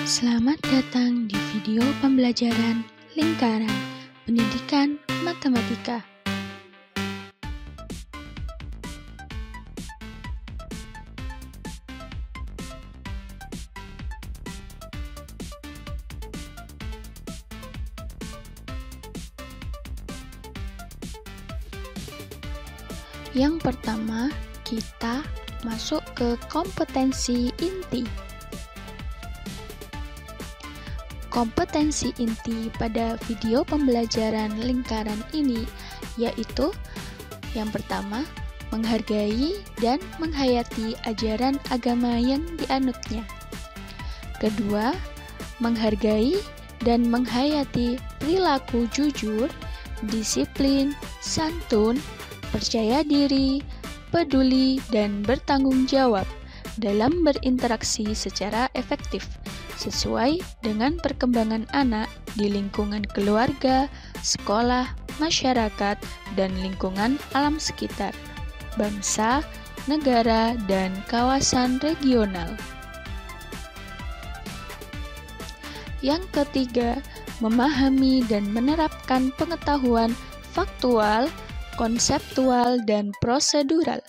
Selamat datang di video pembelajaran lingkaran pendidikan matematika. Yang pertama, kita masuk ke kompetensi inti. Kompetensi inti pada video pembelajaran lingkaran ini yaitu yang pertama, menghargai dan menghayati ajaran agama yang dianutnya. Kedua, menghargai dan menghayati perilaku jujur, disiplin, santun, percaya diri, peduli, dan bertanggung jawab dalam berinteraksi secara efektif sesuai dengan perkembangan anak di lingkungan keluarga, sekolah, masyarakat, dan lingkungan alam sekitar, bangsa, negara, dan kawasan regional. Yang ketiga, memahami dan menerapkan pengetahuan faktual, konseptual, dan prosedural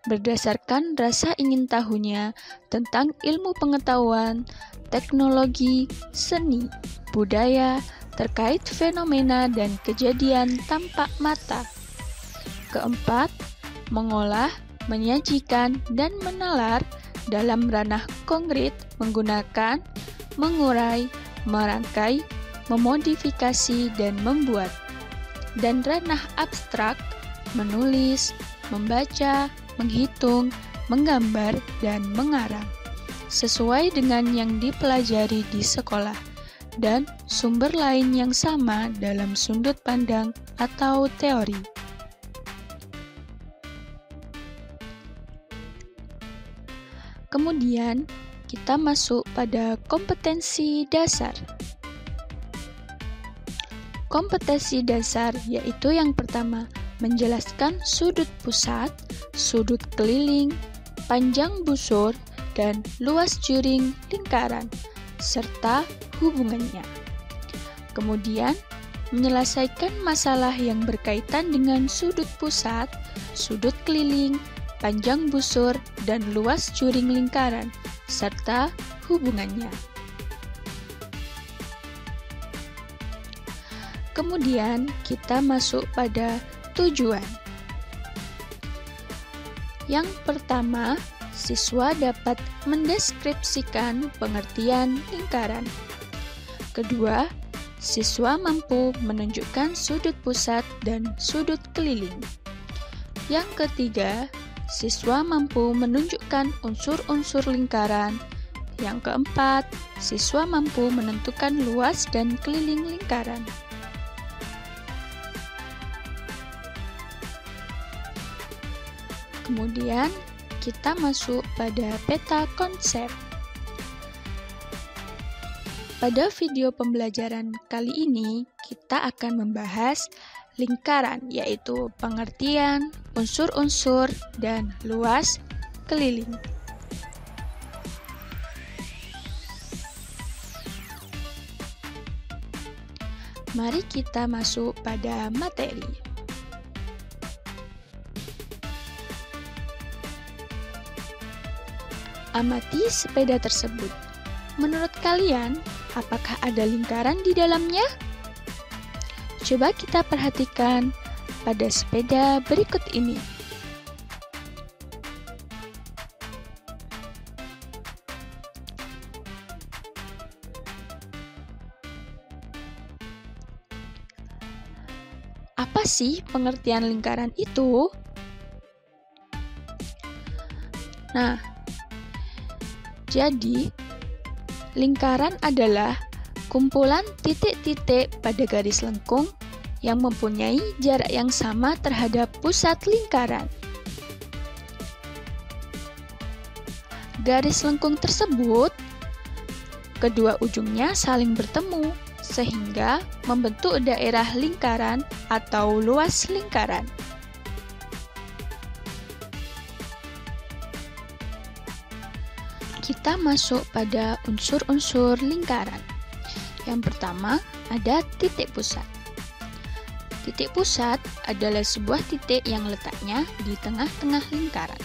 berdasarkan rasa ingin tahunya tentang ilmu pengetahuan, teknologi, seni, budaya, terkait fenomena dan kejadian tampak mata. Keempat, mengolah, menyajikan, dan menalar dalam ranah konkret menggunakan, mengurai, merangkai, memodifikasi, dan membuat. Dan ranah abstrak, menulis, membaca, menghitung, menggambar, dan mengarang, sesuai dengan yang dipelajari di sekolah, dan sumber lain yang sama dalam sudut pandang atau teori. Kemudian, kita masuk pada kompetensi dasar. Kompetensi dasar yaitu yang pertama, menjelaskan sudut pusat, sudut keliling, panjang busur, dan luas juring lingkaran, serta hubungannya. Kemudian, menyelesaikan masalah yang berkaitan dengan sudut pusat, sudut keliling, panjang busur, dan luas juring lingkaran, serta hubungannya. Kemudian, kita masuk pada tujuan. Yang pertama, siswa dapat mendeskripsikan pengertian lingkaran. Kedua, siswa mampu menunjukkan sudut pusat dan sudut keliling. Yang ketiga, siswa mampu menunjukkan unsur-unsur lingkaran. Yang keempat, siswa mampu menentukan luas dan keliling lingkaran. Kemudian, kita masuk pada peta konsep. Pada video pembelajaran kali ini, kita akan membahas lingkaran, yaitu pengertian, unsur-unsur, dan luas keliling. Mari kita masuk pada materi. Amati sepeda tersebut. Menurut kalian, apakah ada lingkaran di dalamnya? Coba kita perhatikan pada sepeda berikut ini. Apa sih pengertian lingkaran itu? Nah, jadi, lingkaran adalah kumpulan titik-titik pada garis lengkung yang mempunyai jarak yang sama terhadap pusat lingkaran. Garis lengkung tersebut, kedua ujungnya saling bertemu, sehingga membentuk daerah lingkaran atau luas lingkaran. kita masuk pada unsur-unsur lingkaran. Yang pertama, ada titik pusat. Titik pusat adalah sebuah titik yang letaknya di tengah-tengah lingkaran.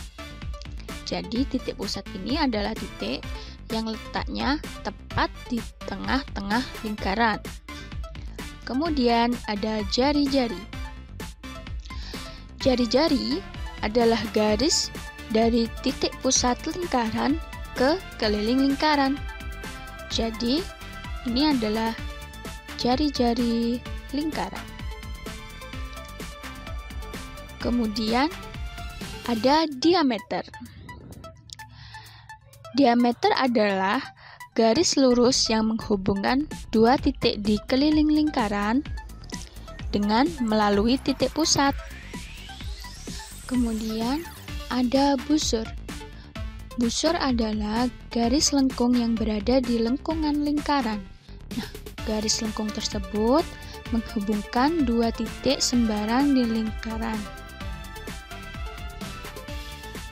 Jadi, titik pusat ini adalah titik yang letaknya tepat di tengah-tengah lingkaran. Kemudian ada jari-jari. Jari-jari adalah garis dari titik pusat lingkaran ke keliling lingkaran. Jadi, ini adalah jari-jari lingkaran. Kemudian ada diameter. Diameter adalah garis lurus yang menghubungkan dua titik di keliling lingkaran dengan melalui titik pusat. Kemudian ada busur. Busur adalah garis lengkung yang berada di lengkungan lingkaran. Nah, garis lengkung tersebut menghubungkan dua titik sembarang di lingkaran.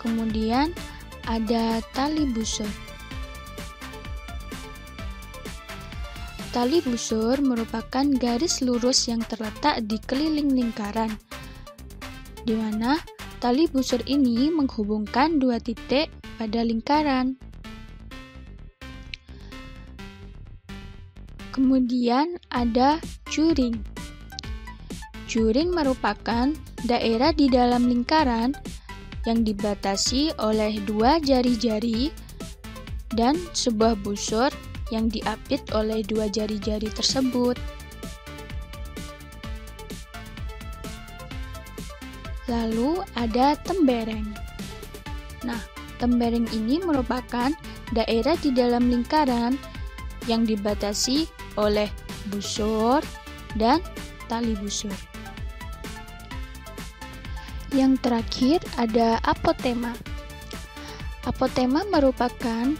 Kemudian ada tali busur. Tali busur merupakan garis lurus yang terletak di keliling lingkaran, di mana tali busur ini menghubungkan dua titik pada lingkaran. Kemudian ada juring. Juring merupakan daerah di dalam lingkaran yang dibatasi oleh dua jari-jari dan sebuah busur yang diapit oleh dua jari-jari tersebut. Lalu ada tembereng. Nah, tembereng ini merupakan daerah di dalam lingkaran yang dibatasi oleh busur dan tali busur. Yang terakhir ada apotema. Apotema merupakan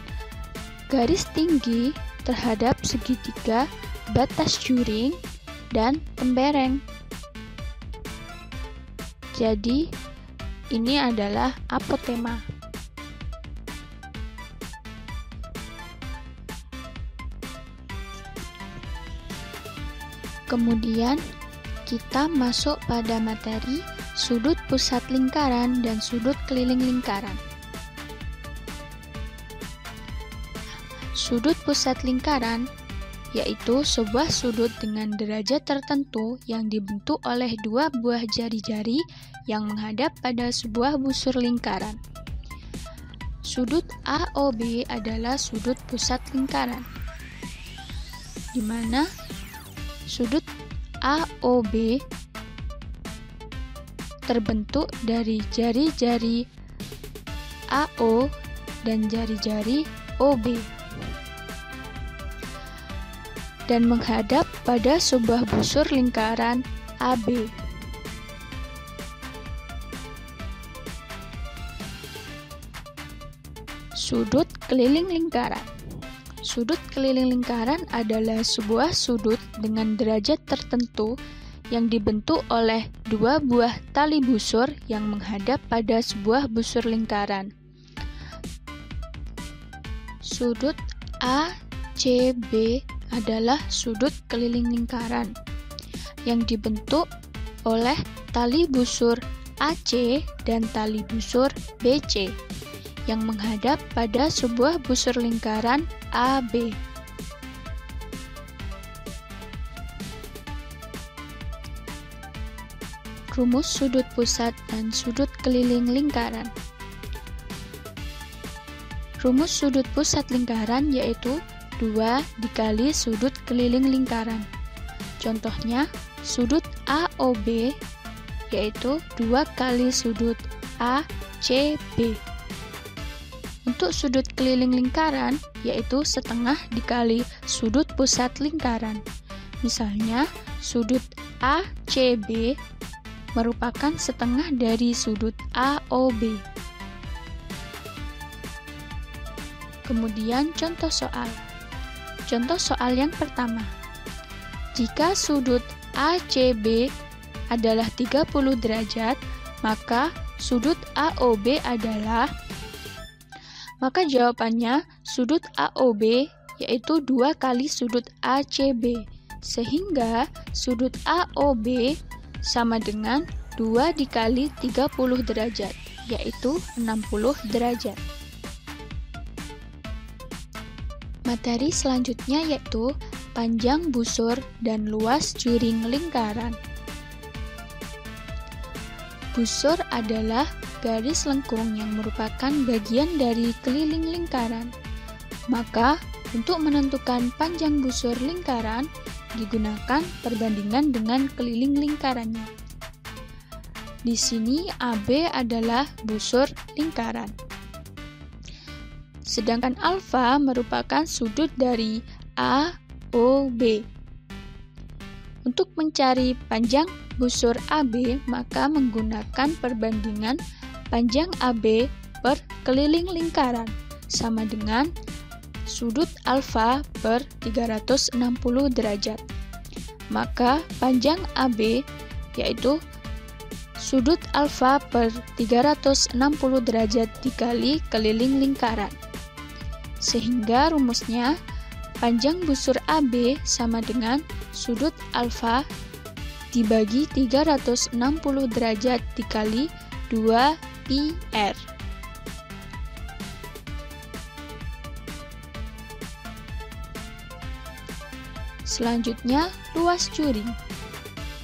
garis tinggi terhadap segitiga batas juring dan tembereng. Jadi, ini adalah apotema. Kemudian, kita masuk pada materi sudut pusat lingkaran dan sudut keliling lingkaran. Sudut pusat lingkaran yaitu sebuah sudut dengan derajat tertentu yang dibentuk oleh dua buah jari-jari yang menghadap pada sebuah busur lingkaran. Sudut AOB adalah sudut pusat lingkaran, di mana sudut AOB terbentuk dari jari-jari AO dan jari-jari OB dan menghadap pada sebuah busur lingkaran AB. Sudut keliling lingkaran. Sudut keliling lingkaran adalah sebuah sudut dengan derajat tertentu yang dibentuk oleh dua buah tali busur yang menghadap pada sebuah busur lingkaran. Sudut ACB adalah sudut keliling lingkaran yang dibentuk oleh tali busur AC dan tali busur BC yang menghadap pada sebuah busur lingkaran AB. Rumus sudut pusat dan sudut keliling lingkaran. Rumus sudut pusat lingkaran yaitu 2 dikali sudut keliling lingkaran. Contohnya, sudut AOB yaitu 2 kali sudut ACB. Untuk sudut keliling lingkaran yaitu setengah dikali sudut pusat lingkaran. Misalnya, sudut ACB merupakan setengah dari sudut AOB. Kemudian contoh soal. Contoh soal yang pertama. Jika sudut ACB adalah 30 derajat, maka sudut AOB adalah Maka jawabannya sudut AOB yaitu 2 kali sudut ACB, sehingga sudut AOB sama dengan 2 dikali 30 derajat, yaitu 60 derajat. Materi selanjutnya yaitu panjang busur dan luas juring lingkaran. Busur adalah garis lengkung yang merupakan bagian dari keliling lingkaran. Maka, untuk menentukan panjang busur lingkaran, digunakan perbandingan dengan keliling lingkarannya. Di sini AB adalah busur lingkaran. Sedangkan alfa merupakan sudut dari AOB. Untuk mencari panjang busur AB, maka menggunakan perbandingan panjang AB per keliling lingkaran sama dengan sudut alfa per 360 derajat. Maka panjang AB yaitu sudut alfa per 360 derajat dikali keliling lingkaran. Sehingga rumusnya panjang busur AB sama dengan sudut alfa dibagi 360 derajat dikali 2 pi R. Selanjutnya, luas juring.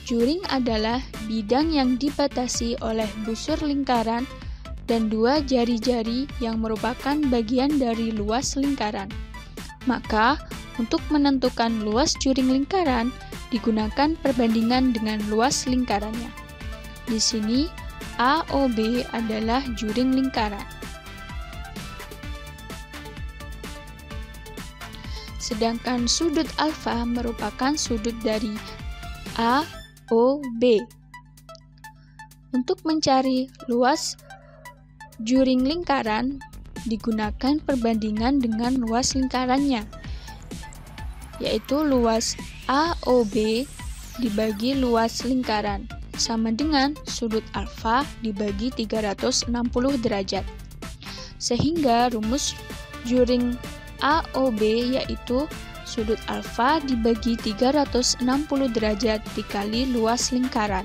Juring adalah bidang yang dibatasi oleh busur lingkaran dan 2 jari-jari yang merupakan bagian dari luas lingkaran. Maka, untuk menentukan luas juring lingkaran, digunakan perbandingan dengan luas lingkarannya. Di sini, AOB adalah juring lingkaran. Sedangkan sudut alfa merupakan sudut dari AOB. Untuk mencari luas juring lingkaran, digunakan perbandingan dengan luas lingkarannya, yaitu luas AOB dibagi luas lingkaran, sama dengan sudut alfa dibagi 360 derajat. Sehingga rumus juring AOB yaitu sudut alfa dibagi 360 derajat dikali luas lingkaran.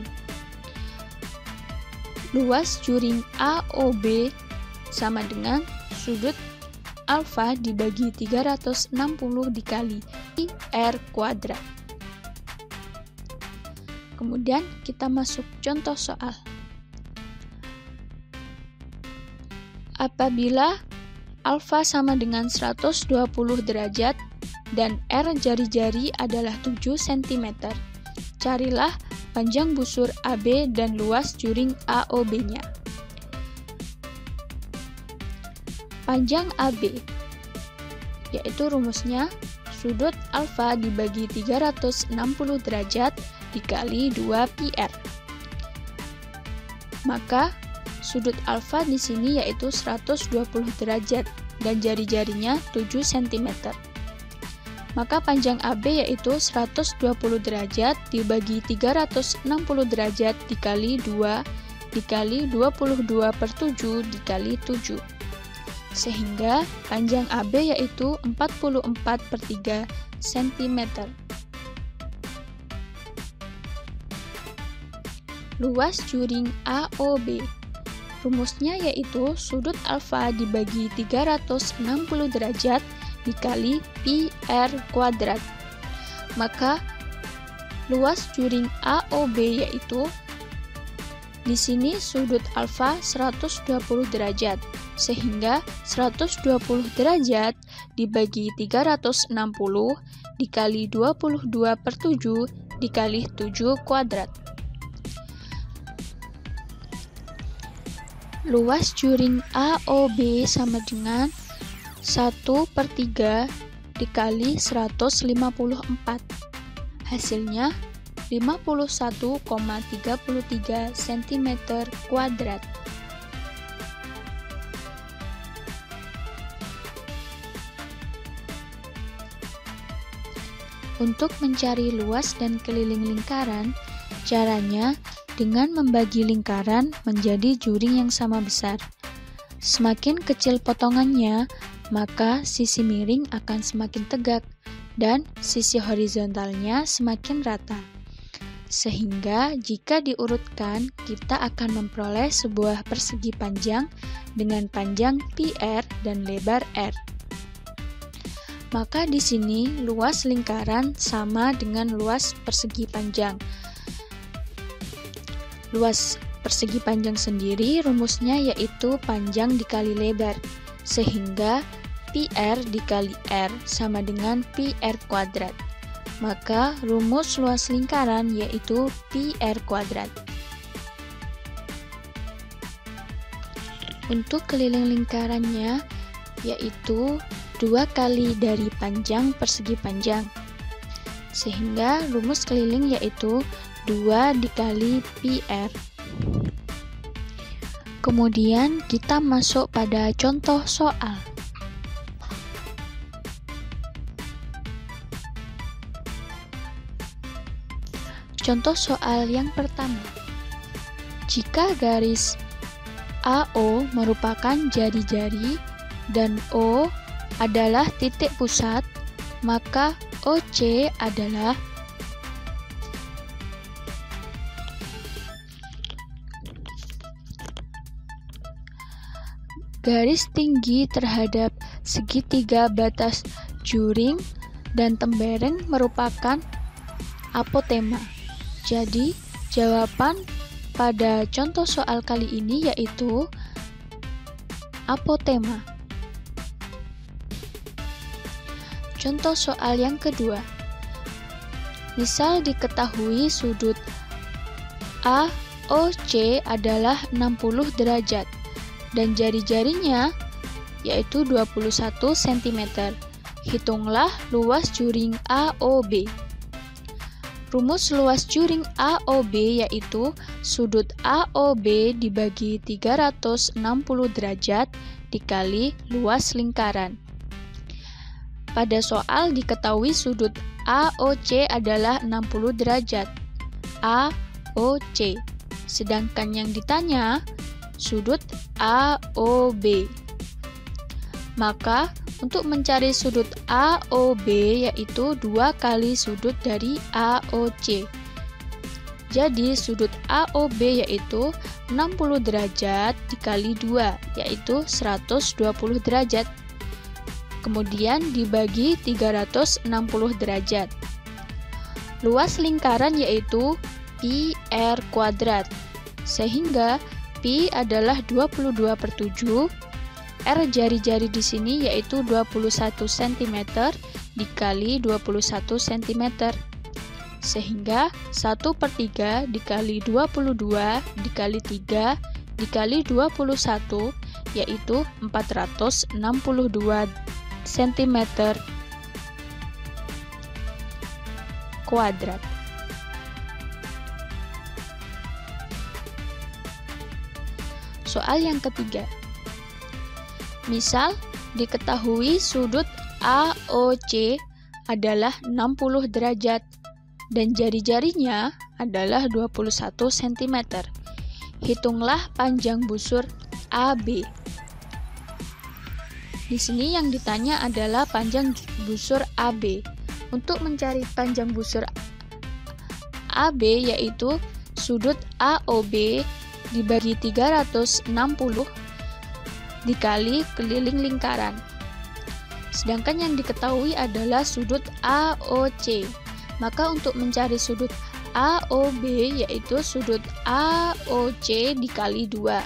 Luas juring AOB sama dengan sudut alfa dibagi 360 dikali pi R kuadrat. Kemudian kita masuk contoh soal. Apabila alfa sama dengan 120 derajat dan R jari-jari adalah 7 cm, carilah panjang busur AB dan luas juring AOB-nya. Panjang AB yaitu rumusnya sudut alfa dibagi 360 derajat dikali 2 pi R. Maka sudut alfa di sini yaitu 120 derajat dan jari-jarinya 7 cm. Maka panjang AB yaitu 120 derajat dibagi 360 derajat dikali 2 dikali 22 per 7 dikali 7. Sehingga panjang AB yaitu 44 per 3 cm. Luas juring AOB. Rumusnya yaitu sudut alfa dibagi 360 derajat dikali pi R kuadrat. Maka luas juring AOB yaitu di sini sudut alfa 120 derajat, sehingga 120 derajat dibagi 360 dikali 22 per 7 dikali 7 kuadrat. Luas juring AOB sama dengan 1/3 dikali 154. Hasilnya 51,33 cm kuadrat. Untuk mencari luas dan keliling lingkaran, caranya dengan membagi lingkaran menjadi juring yang sama besar. Semakin kecil potongannya, maka sisi miring akan semakin tegak dan sisi horizontalnya semakin rata. Sehingga jika diurutkan, kita akan memperoleh sebuah persegi panjang dengan panjang PR dan lebar R. Maka di sini luas lingkaran sama dengan luas persegi panjang. Luas persegi panjang sendiri rumusnya yaitu panjang dikali lebar, sehingga PR dikali R sama dengan PR kuadrat. Maka rumus luas lingkaran yaitu PR kuadrat. Untuk keliling lingkarannya yaitu 2 kali dari panjang persegi panjang, sehingga rumus keliling yaitu 2 dikali PR. Kemudian kita masuk pada contoh soal. Contoh soal yang pertama. Jika garis AO merupakan jari-jari dan O adalah titik pusat, maka OC adalah garis tinggi terhadap segitiga batas juring dan tembereng merupakan apotema. Jadi, jawaban pada contoh soal kali ini yaitu apotema. Contoh soal yang kedua. Misal diketahui sudut AOC adalah 60 derajat dan jari-jarinya yaitu 21 cm. Hitunglah luas juring AOB. Rumus luas juring AOB yaitu sudut AOB dibagi 360 derajat dikali luas lingkaran. Pada soal diketahui sudut AOC adalah 60 derajat. AOC. Sedangkan yang ditanya sudut AOB. Maka untuk mencari sudut AOB yaitu 2 kali sudut dari AOC. Jadi sudut AOB yaitu 60 derajat dikali 2 yaitu 120 derajat. Kemudian dibagi 360 derajat. Luas lingkaran yaitu PR kuadrat. Sehingga Pi adalah 22/7. R jari-jari di sini yaitu 21 cm dikali 21 cm. Sehingga 1/3 dikali 22 dikali 3 dikali 21 yaitu 462 cm kuadrat. Soal yang ketiga. Misal diketahui sudut AOC adalah 60 derajat dan jari-jarinya adalah 21 cm. Hitunglah panjang busur AB. Di sini yang ditanya adalah panjang busur AB. Untuk mencari panjang busur AB yaitu sudut AOB dibagi 360 dikali keliling lingkaran. Sedangkan yang diketahui adalah sudut AOC. Maka untuk mencari sudut AOB yaitu sudut AOC dikali 2.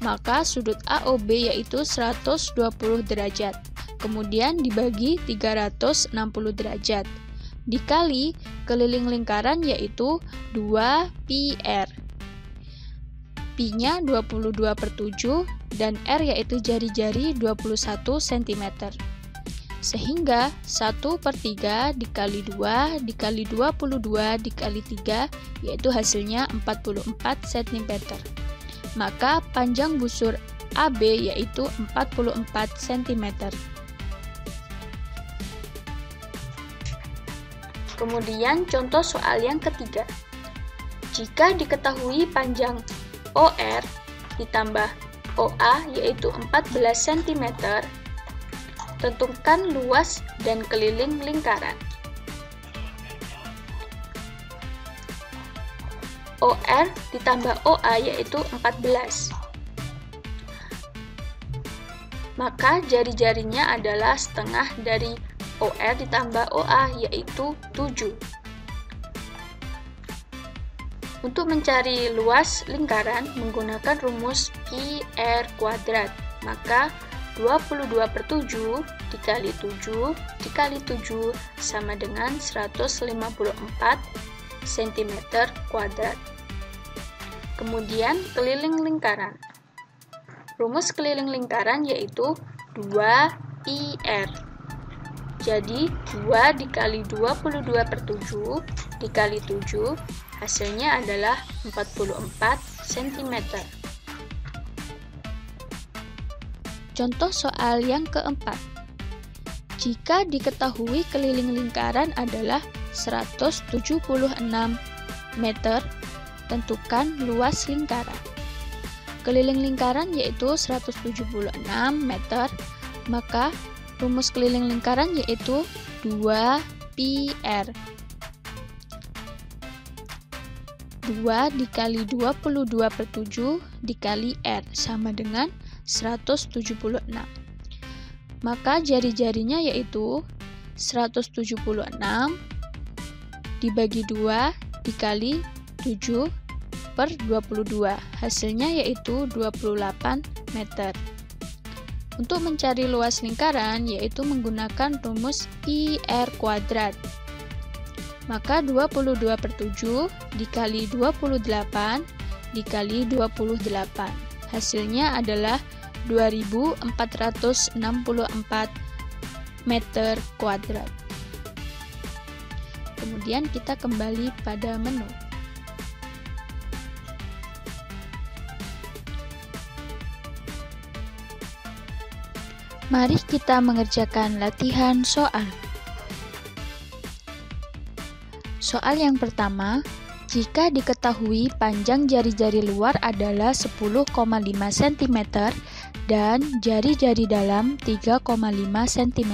Maka sudut AOB yaitu 120 derajat. Kemudian dibagi 360 derajat. Dikali keliling lingkaran yaitu 2 PR. Pi-nya 22/7 dan R yaitu jari-jari 21 cm. Sehingga 1/3 dikali 2 dikali 22 dikali 3 yaitu hasilnya 44 cm. Maka panjang busur AB yaitu 44 cm. Kemudian contoh soal yang ketiga. Jika diketahui panjang OR ditambah OA yaitu 14 cm, tentukan luas dan keliling lingkaran. OR ditambah OA yaitu 14. Maka jari-jarinya adalah setengah dari OR ditambah OA yaitu 7. Untuk mencari luas lingkaran menggunakan rumus pi r kuadrat, maka 22/7 dikali 7 dikali 7 sama dengan 154 cm kuadrat. Kemudian keliling lingkaran. Rumus keliling lingkaran yaitu 2πr. Jadi 2 dikali 22/7 dikali 7 hasilnya adalah 44 cm. Contoh soal yang keempat. Jika diketahui keliling lingkaran adalah 176 meter, tentukan luas lingkaran. Keliling lingkaran yaitu 176 meter, maka rumus keliling lingkaran yaitu 2πr. 2 dikali 22/7 dikali r sama dengan 176. Maka jari-jarinya yaitu 176 dibagi 2 dikali 7/22. Hasilnya yaitu 28 meter. Untuk mencari luas lingkaran yaitu menggunakan rumus pi r kuadrat. Maka 22/7 dikali 28 dikali 28. Hasilnya adalah 2464 meter kuadrat. Kemudian kita kembali pada menu. Mari kita mengerjakan latihan soal. Soal yang pertama, jika diketahui panjang jari-jari luar adalah 10,5 cm dan jari-jari dalam 3,5 cm,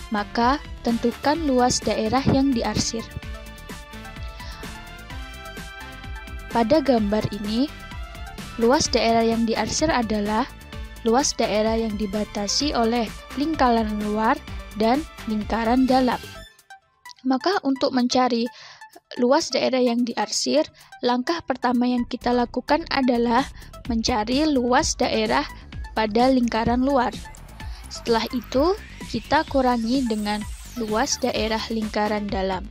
maka tentukan luas daerah yang diarsir. Pada gambar ini, luas daerah yang diarsir adalah luas daerah yang dibatasi oleh lingkaran luar dan lingkaran dalam. Maka untuk mencari luas daerah yang diarsir, langkah pertama yang kita lakukan adalah mencari luas daerah pada lingkaran luar. Setelah itu, kita kurangi dengan luas daerah lingkaran dalam.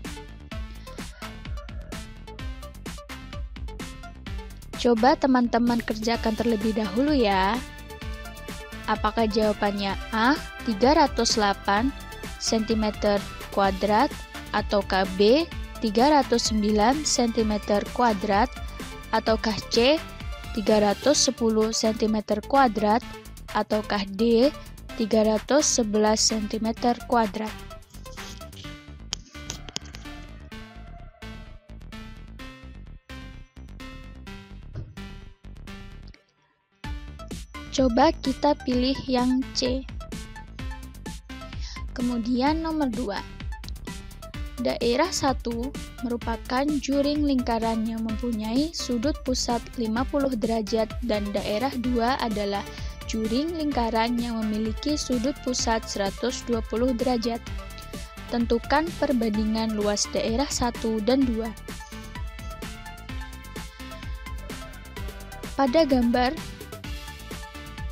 Coba teman-teman kerjakan terlebih dahulu ya. Apakah jawabannya A 308 cm kuadrat ataukah B 309 cm kuadrat ataukah C 310 cm kuadrat ataukah D 311 cm kuadrat. Coba kita pilih yang C. Kemudian nomor 2. Daerah 1 merupakan juring lingkaran yang mempunyai sudut pusat 50 derajat dan daerah 2 adalah juring lingkaran yang memiliki sudut pusat 120 derajat. Tentukan perbandingan luas daerah 1 dan 2. Pada gambar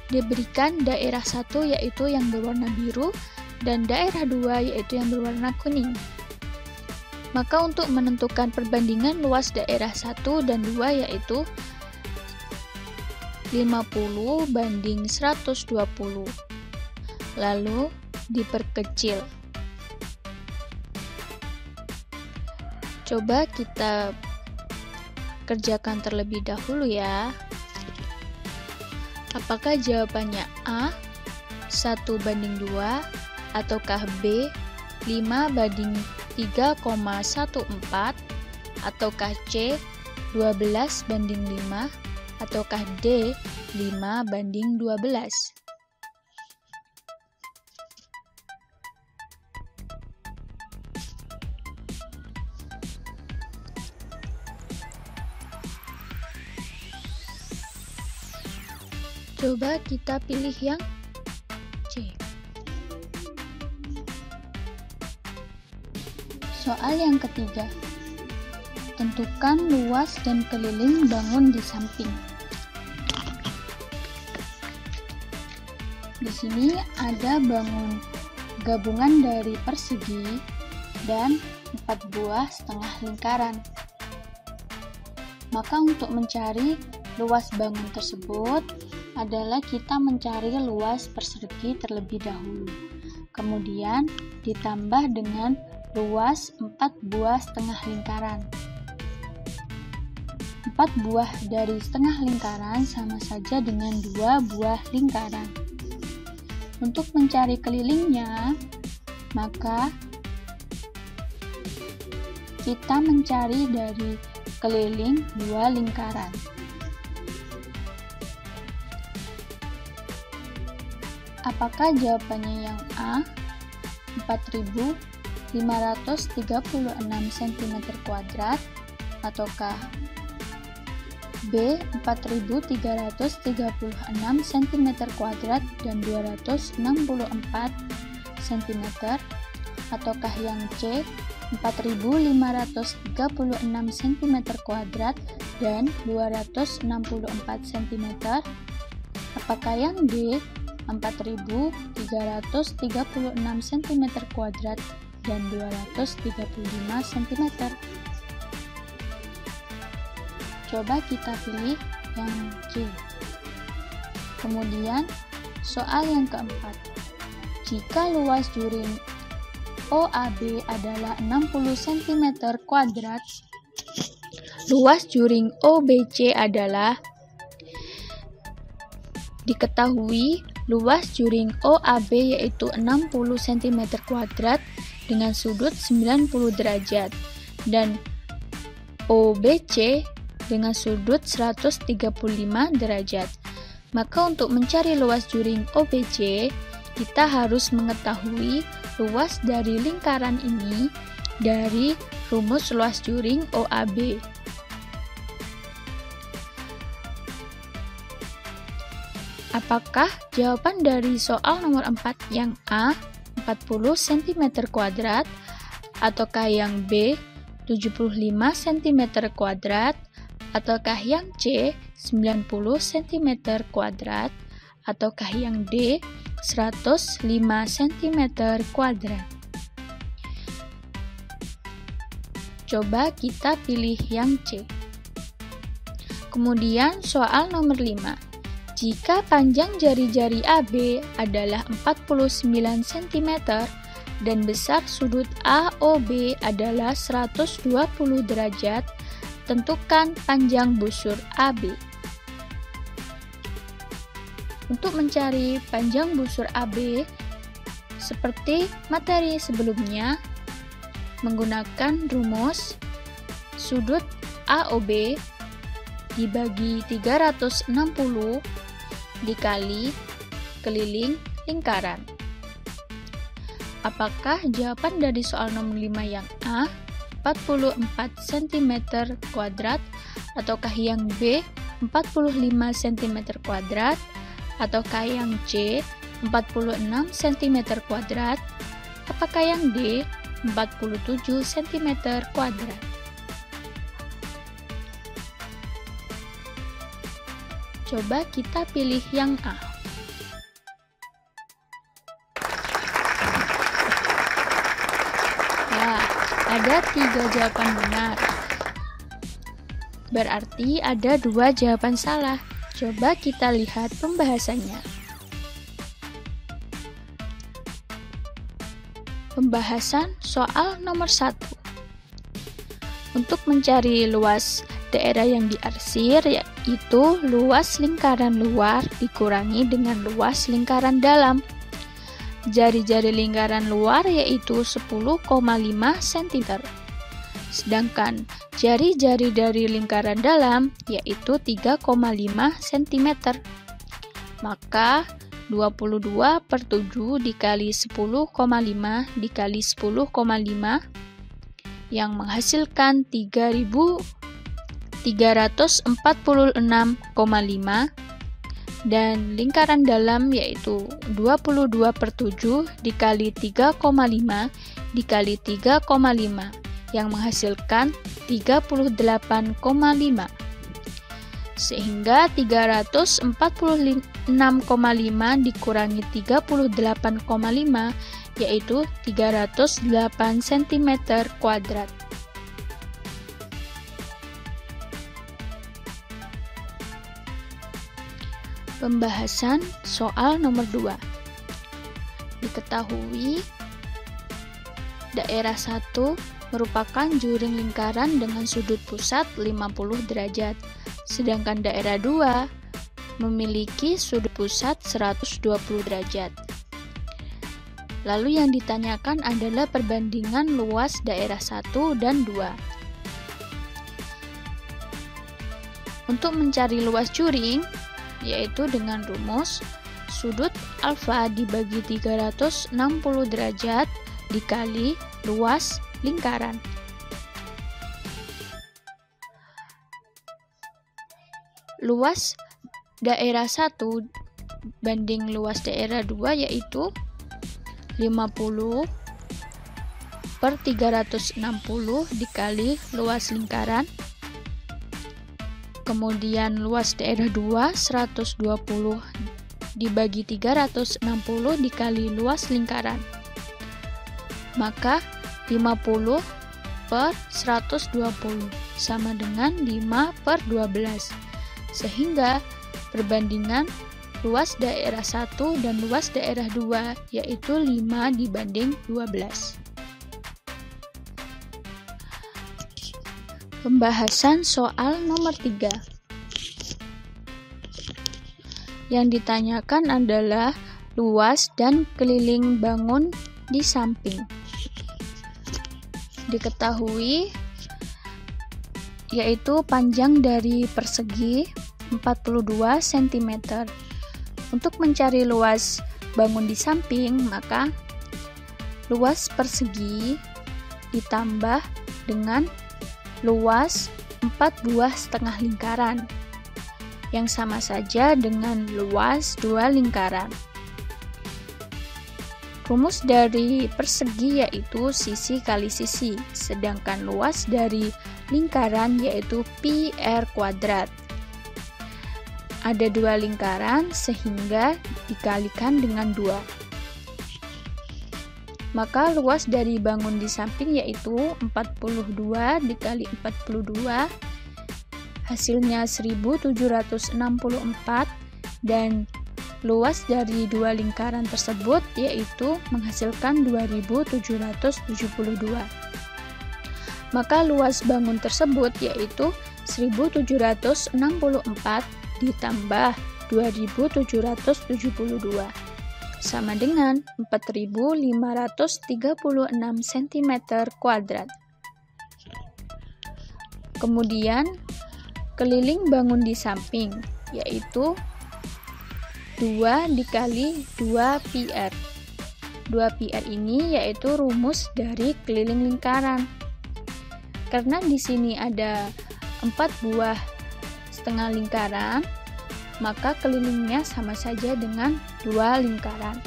diberikan daerah 1 yaitu yang berwarna biru dan daerah 2 yaitu yang berwarna kuning. Maka untuk menentukan perbandingan luas daerah 1 dan 2 yaitu 50 banding 120. Lalu diperkecil. Coba kita kerjakan terlebih dahulu ya. Apakah jawabannya A 1:2 ataukah B 5:3,14 ataukah C 12:5 ataukah D 5:12. Coba kita pilih yang C. Soal yang ketiga. Tentukan luas dan keliling bangun di samping. Di sini ada bangun gabungan dari persegi dan 4 buah setengah lingkaran. Maka untuk mencari luas bangun tersebut adalah kita mencari luas persegi terlebih dahulu. Kemudian ditambah dengan luas 4 buah setengah lingkaran. 4 buah dari setengah lingkaran sama saja dengan 2 buah lingkaran. Untuk mencari kelilingnya, maka kita mencari dari keliling 2 lingkaran. Apakah jawabannya yang A, 4.536 cm², ataukah B, 4.336 cm² dan 264 cm, ataukah yang C, 4.536 cm² dan 264 cm, apakah yang D, 4.336 cm² dan 235 cm. Coba kita pilih yang C. Kemudian, soal yang keempat. Jika luas juring OAB adalah 60 cm², luas juring OBC adalah, diketahui luas juring OAB yaitu 60 cm² dengan sudut 90 derajat dan OBC dengan sudut 135 derajat. Maka untuk mencari luas juring OBC, kita harus mengetahui luas dari lingkaran ini dari rumus luas juring OAB. Apakah jawaban dari soal nomor 4 yang A, 40 cm², ataukah yang B, 75 cm², ataukah yang C, 90 cm², ataukah yang D, 105 cm²? Coba kita pilih yang C. Kemudian soal nomor 5. Jika panjang jari-jari AB adalah 49 cm dan besar sudut AOB adalah 120 derajat, tentukan panjang busur AB. Untuk mencari panjang busur AB, seperti materi sebelumnya, menggunakan rumus sudut AOB dibagi 360 dikali keliling lingkaran. Apakah jawaban dari soal nomor 5 yang A, 44 cm², ataukah yang B, 45 cm², ataukah yang C, 46 cm², apakah yang D, 47 cm²? Coba kita pilih yang A. Ya, ada 3 jawaban benar. Berarti ada 2 jawaban salah. Coba kita lihat pembahasannya. Pembahasan soal nomor 1. Untuk mencari luas daerah yang diarsir, yaitu luas lingkaran luar dikurangi dengan luas lingkaran dalam. Jari-jari lingkaran luar yaitu 10,5 cm. Sedangkan jari-jari dari lingkaran dalam yaitu 3,5 cm. Maka 22/7 dikali 10,5 dikali 10,5 yang menghasilkan 3.346,5, dan lingkaran dalam yaitu 22/7 dikali 3,5 dikali 3,5 yang menghasilkan 38,5. Sehingga 346,5 dikurangi 38,5 yaitu 308 cm². Pembahasan soal nomor 2. Diketahui daerah 1 merupakan juring lingkaran dengan sudut pusat 50 derajat, sedangkan daerah 2 memiliki sudut pusat 120 derajat. Lalu yang ditanyakan adalah perbandingan luas daerah 1 dan 2. Untuk mencari luas juring, yaitu dengan rumus sudut alfa dibagi 360 derajat dikali luas lingkaran. Luas daerah 1 banding luas daerah 2 yaitu 50/360 dikali luas lingkaran. Kemudian luas daerah 2 120 dibagi 360 dikali luas lingkaran. Maka 50/120 sama dengan 5/12. Sehingga perbandingan luas daerah 1 dan luas daerah 2 yaitu 5 dibanding 12. Pembahasan soal nomor 3. Yang ditanyakan adalah luas dan keliling bangun di samping. Diketahui yaitu panjang dari persegi 42 cm. Untuk mencari luas bangun di samping, maka luas persegi ditambah dengan luas 4 buah setengah lingkaran, yang sama saja dengan luas 2 lingkaran. Rumus dari persegi yaitu sisi kali sisi, sedangkan luas dari lingkaran yaitu pi r kuadrat. Ada 2 lingkaran sehingga dikalikan dengan 2. Maka luas dari bangun di samping yaitu 42 dikali 42 hasilnya 1764, dan luas dari 2 lingkaran tersebut yaitu menghasilkan 2772. Maka luas bangun tersebut yaitu 1764 ditambah 2772 sama dengan 4536 cm². Kemudian keliling bangun di samping yaitu 2 dikali 2 pi r. 2 pi r ini yaitu rumus dari keliling lingkaran. Karena di sini ada 4 buah setengah lingkaran, maka kelilingnya sama saja dengan 2 lingkaran,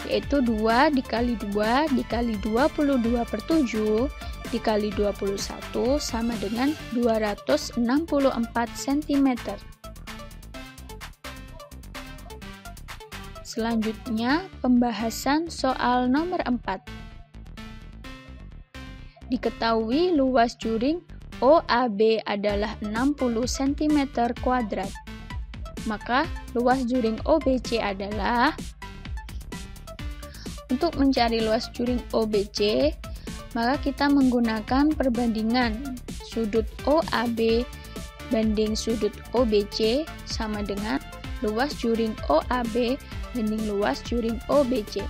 yaitu 2 dikali 2 dikali 22/7 dikali 21 sama dengan 264 cm. Selanjutnya, pembahasan soal nomor 4. Diketahui luas juring OAB adalah 60 cm². Maka luas juring OBC adalah, untuk mencari luas juring OBC, maka kita menggunakan perbandingan sudut OAB banding sudut OBC sama dengan luas juring OAB banding luas juring OBC.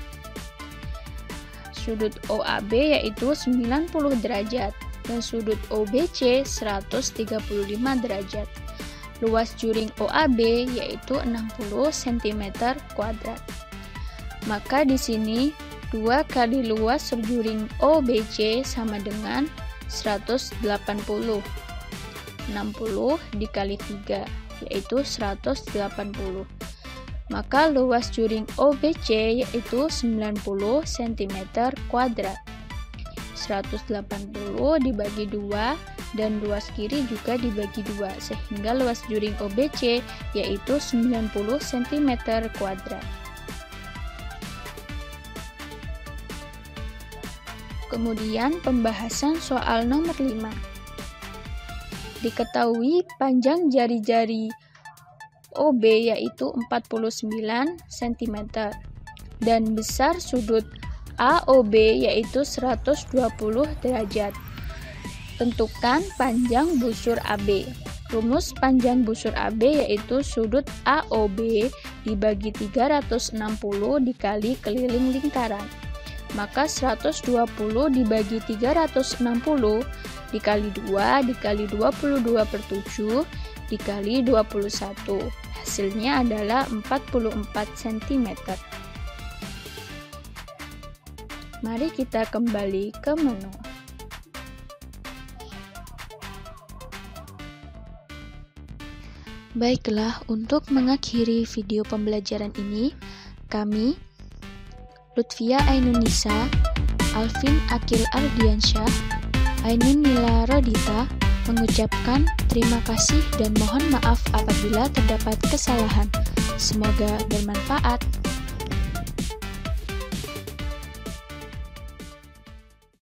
Sudut OAB yaitu 90 derajat dan sudut OBC 135 derajat. luas juring OAB yaitu 60 cm². Maka di sini 2 kali luas juring OBC sama dengan 180. 60 dikali 3 yaitu 180. Maka luas juring OBC yaitu 90 cm². 180 dibagi 2 dan luas kiri juga dibagi 2 sehingga luas juring OBC yaitu 90 cm². Kemudian pembahasan soal nomor 5. Diketahui panjang jari-jari OB yaitu 49 cm dan besar sudut AOB yaitu 120 derajat. Tentukan panjang busur AB. Rumus panjang busur AB yaitu sudut AOB dibagi 360 dikali keliling lingkaran. Maka 120 dibagi 360 dikali 2 dikali 22/7 dikali 21. Hasilnya adalah 44 cm. Mari kita kembali ke menu. Baiklah, untuk mengakhiri video pembelajaran ini, kami, Lutfia Ainunisa, Alvin Akil Ardiansyah, Ainun Nila Rodita, mengucapkan terima kasih dan mohon maaf apabila terdapat kesalahan. Semoga bermanfaat.